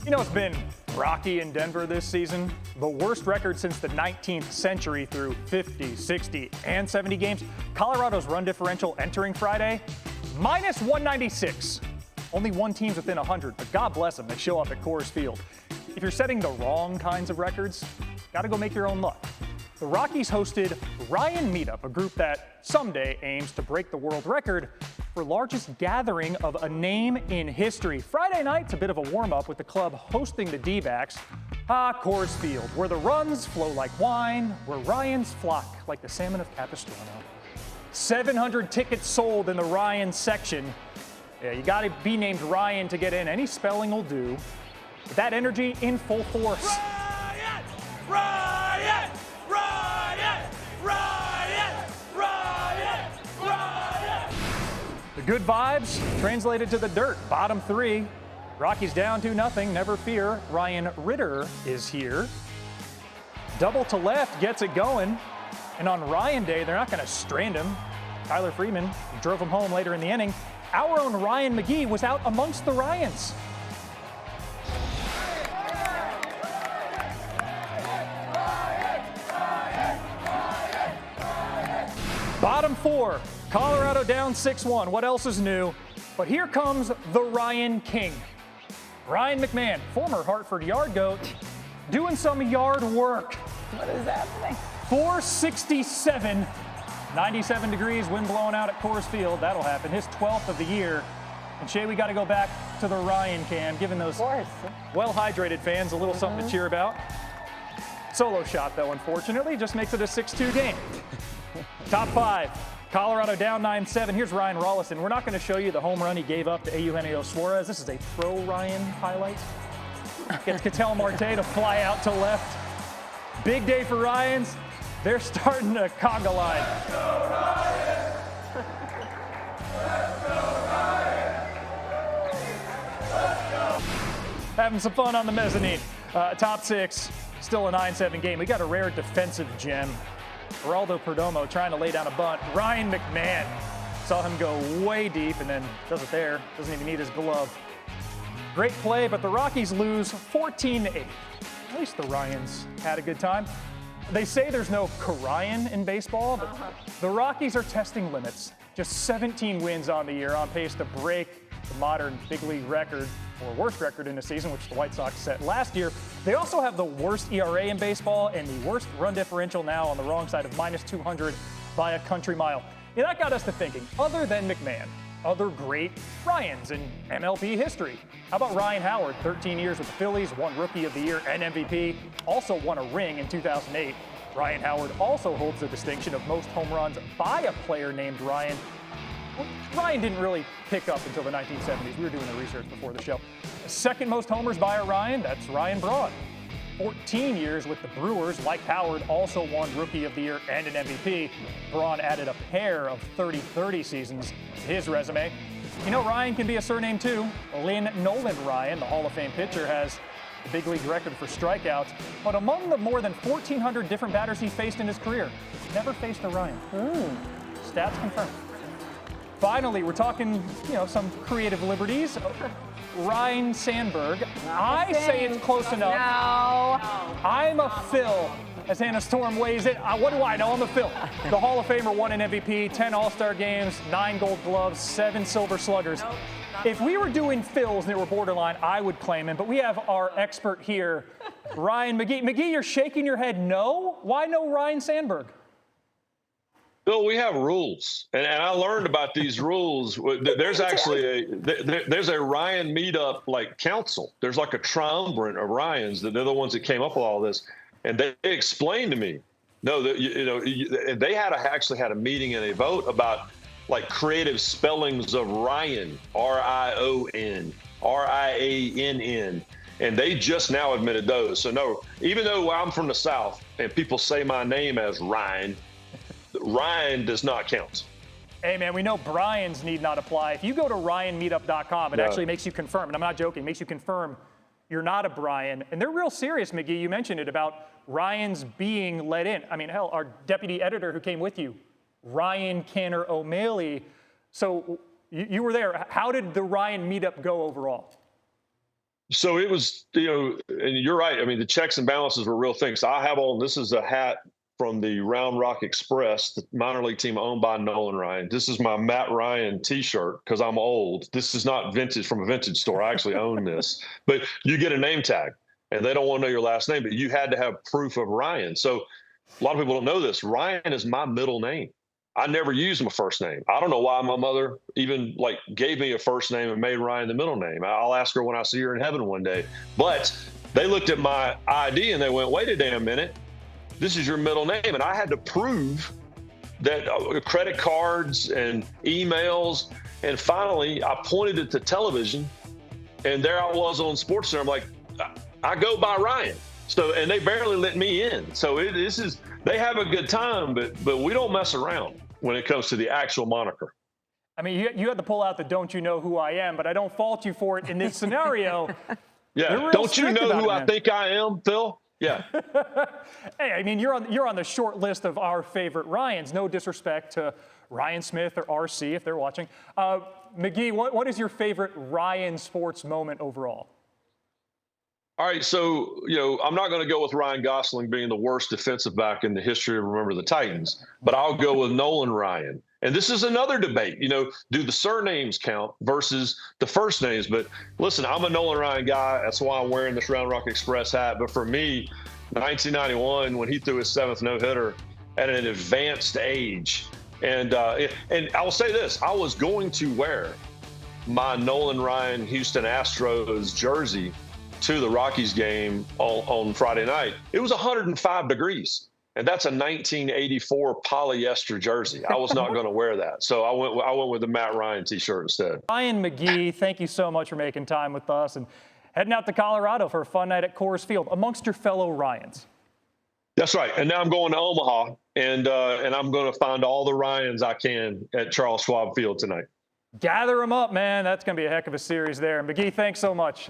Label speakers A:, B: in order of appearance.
A: You know, it's been rocky in Denver this season. The worst record since the 19th century through 50, 60, and 70 games. Colorado's run differential entering Friday, minus 196. Only one team's within 100, but God bless them, they show up at Coors Field. If you're setting the wrong kinds of records, gotta go make your own luck. The Rockies hosted Ryan Meetup, a group that someday aims to break the world record for largest gathering of a name in history. Friday night's a bit of a warm-up with the club hosting the D-backs. Coors Field, where the runs flow like wine, where Ryans flock like the salmon of Capistrano. 700 tickets sold in the Ryan section. Yeah, you gotta be named Ryan to get in. Any spelling will do. With that energy in full force.
B: Ryan! Ryan! Ryan! Ryan! Ryan! Ryan!
A: The good vibes translated to the dirt. Bottom three. Rockies down 2-0. Never fear. Ryan Ritter is here. Double to left gets it going. And on Ryan Day, they're not going to strand him. Tyler Freeman drove him home later in the inning. Our own Ryan McGee was out amongst the Ryans. Bottom four, Colorado down 6-1. What else is new? But here comes the Ryan King. Ryan McMahon, former Hartford yard goat, doing some yard work.
C: What is happening?
A: 467, 97 degrees, wind blowing out at Coors Field. That'll happen. His 12th of the year. And Shay, we got to go back to the Ryan cam, giving those well-hydrated fans a little something to cheer about. Solo shot, though, unfortunately, just makes it a 6-2 game. Top five, Colorado down 9-7. Here's Ryan Rollison. We're not going to show you the home run he gave up to Eugenio Suarez. This is a pro Ryan highlight. Gets Ketel Marte to fly out to left. Big day for Ryans. They're starting to conga line.
B: Let's go, Ryan! Let's go, Ryan! Let's go!
A: Having some fun on the mezzanine. Top six, still a 9-7 game. We got a rare defensive gem. Geraldo Perdomo trying to lay down a bunt. Ryan McMahon saw him go way deep and then does it there. Doesn't even need his glove. Great play, but the Rockies lose 14-8. At least the Ryans had a good time. They say there's no Ryan in baseball, but the Rockies are testing limits. Just 17 wins on the year, on pace to break the modern big league record, or worst record in the season, which the White Sox set last year. They also have the worst ERA in baseball and the worst run differential now on the wrong side of minus 200 by a country mile. Yeah, that got us to thinking, other than McMahon, other great Ryans in MLB history. How about Ryan Howard, 13 years with the Phillies, won Rookie of the Year and MVP, also won a ring in 2008. Ryan Howard also holds the distinction of most home runs by a player named Ryan. Well, Ryan didn't really pick up until the 1970s. We were doing the research before the show. Second most homers by a Ryan, that's Ryan Braun. 14 years with the Brewers, like Howard, also won Rookie of the Year and an MVP. Braun added a pair of 30-30 seasons to his resume. You know, Ryan can be a surname too. Lynn Nolan Ryan, the Hall of Fame pitcher, has the big league record for strikeouts. But among the more than 1,400 different batters he faced in his career, never faced a Ryan. Stats confirmed. Finally, we're talking, some creative liberties. Ryne Sandberg. I say it's close enough.
C: No.
A: I'm a Phil. As Hannah Storm weighs it, what do I know? I'm a Phil. The Hall of Famer won an MVP, 10 All-Star games, 9 Gold Gloves, 7 Silver Sluggers. If we were doing Phils and they were borderline, I would claim him. But we have our expert here, Ryan McGee. McGee, you're shaking your head no? Why no Ryne Sandberg?
D: Bill, we have rules, and I learned about these rules. There's actually there's a Ryan Meetup council. There's like a triumvirate of Ryans. They're the ones that came up with all this, and they explained to me, they actually had a meeting and a vote about creative spellings of Ryan, R-I-O-N, R-I-A-N-N, and they just now admitted those. So no, even though I'm from the South and people say my name as Ryan does not count.
A: Hey, man, we know Brian's need not apply. If you go to RyanMeetup.com, it actually makes you confirm, and I'm not joking, makes you confirm you're not a Brian. And they're real serious, McGee. You mentioned it about Ryans being let in. I mean, hell, our deputy editor who came with you, Ryan Canner O'Malley. So you were there. How did the Ryan Meetup go overall?
D: So it was, and you're right. I mean, the checks and balances were real things. So I have on, this is a hat from the Round Rock Express, the minor league team owned by Nolan Ryan. This is my Matt Ryan T-shirt because I'm old. This is not vintage from a vintage store. I actually own this. But you get a name tag, and they don't want to know your last name, but you had to have proof of Ryan. So a lot of people don't know this. Ryan is my middle name. I never used my first name. I don't know why my mother even gave me a first name and made Ryan the middle name. I'll ask her when I see her in heaven one day. But they looked at my ID and they went, wait a damn minute. This is your middle name. And I had to prove that credit cards and emails. And finally, I pointed it to television, and there I was on SportsCenter. I'm like, I go by Ryan. So, and they barely let me in. So they have a good time, but we don't mess around when it comes to the actual moniker.
A: I mean, you had to pull out the "Don't you know who I am?" But I don't fault you for it in this scenario.
D: Yeah, don't you know who I think I am, Phil? Yeah.
A: Hey, I mean, you're on the short list of our favorite Ryans. No disrespect to Ryan Smith or RC if they're watching. McGee, what is your favorite Ryan sports moment overall?
D: All right, so, I'm not going to go with Ryan Gosling being the worst defensive back in the history of Remember the Titans, but I'll go with Nolan Ryan. And this is another debate, do the surnames count versus the first names? But listen, I'm a Nolan Ryan guy. That's why I'm wearing this Round Rock Express hat. But for me, 1991, when he threw his 7th no-hitter at an advanced age, and I will say this, I was going to wear my Nolan Ryan Houston Astros jersey to the Rockies game on Friday night. It was 105 degrees. And that's a 1984 polyester jersey. I was not going to wear that. So I went with the Matt Ryan T-shirt instead.
A: Ryan McGee, thank you so much for making time with us and heading out to Colorado for a fun night at Coors Field amongst your fellow Ryans.
D: That's right. And now I'm going to Omaha, and I'm going to find all the Ryans I can at Charles Schwab Field tonight.
A: Gather them up, man. That's going to be a heck of a series there. McGee, thanks so much.